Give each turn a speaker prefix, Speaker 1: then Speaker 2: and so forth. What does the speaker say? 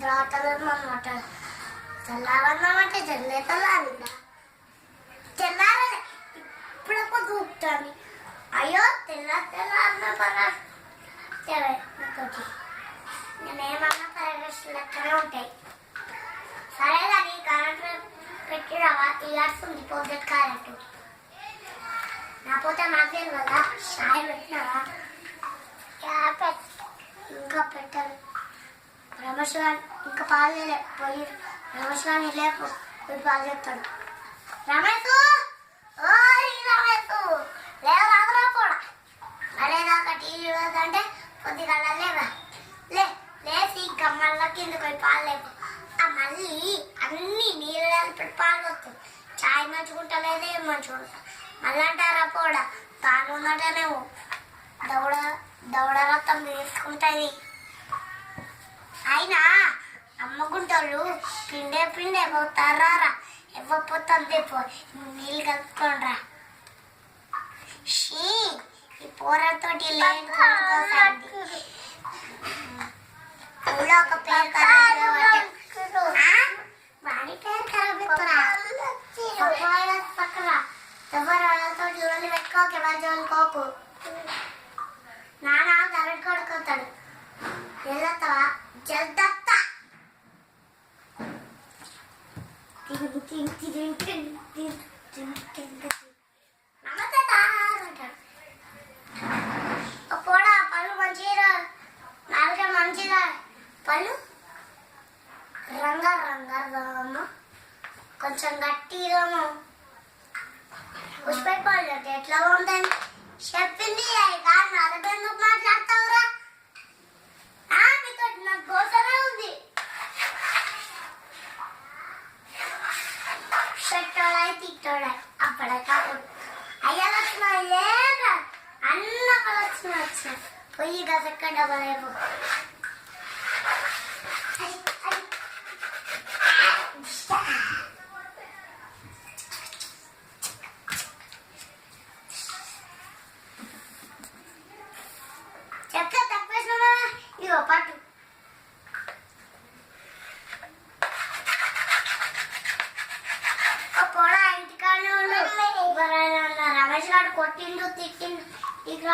Speaker 1: నిద్రమాట తెల్లారన్నామంటే జల్లే తెల్లారిందా తెల్లారలే ఇప్పుడప్పుడు దూకుతాను అయ్యో తెల్లారన్న నాతోటి నేనేమన్నా ప్రైవేట్ లెక్కనే ఉంటాయి సరే కానీ కరెంట్ పెట్టిరావా తీయాల్సింది పోతే కరెంటు నాపోతే నాకేం కదా షాయి పెట్టినావా ఇంకా పెట్టాలి రమేష్గాని ఇంకా పాలు పోయి రమేష్గాని లేపు పోయి పాలు చెప్తాడు రమేష్ ఓ రమేష్ లేవరా కూడా అరేదాకా టీవీ అంటే కొద్దిగా లేవా లేచి ఇంకా మళ్ళీ కిందకి పోయి పాలు లేపు ఆ మళ్ళీ అన్ని నీళ్ళు పెట్టి పాలు వస్తుంది చాయ్ మంచుకుంటలేదు ఏం మంచుకుంటా మళ్ళీ అంటారా పోడా తాను ఉందంటేనేమో దౌడ రక్తం తీసుకుంటుంది అయినా అమ్మగుంటోళ్ళు పిండే పోతారా ఇవ్వకపోతే నీళ్ళు కలుపుకోండ్రా షీ ఈ పోరతోటి లేని ఊళ్ళో ఒక పేరు ఖరాబ్ వాడి పేరు ఖరాబ్ ఎత్తురా పక్కన ఎవరితో జోలు పెట్టుకోకు ఎవరి జోలుకోకు నాన్న కరెంట్ కొడుకుతాడు జల్దత్తవా జల్దత్త పోడా పళ్ళు మంచిగా నాలుక మంచిగా పళ్ళు రంగ కొంచెం గట్టిగా పుష్పెట్టుకోవాలి ఎట్లా ఉందని చెప్పింది కానీ అరబెందుకు మాట్లాడతావురా మీతో నాకు గోసమే ఉంది పెట్టోడాయి తిట్టోడాయి అప్పటికప్పుడు అయ్యాలొచ్చిన లేదా అన్న వచ్చిన పొయ్యి గసక్క డబ్బలేవు చెప్తే తప్పేసినా ఇగో పట్టు పోడా ఇంటికానే ఉండు రమేష్ గారు కొట్టిండు తిట్టిండు ఇక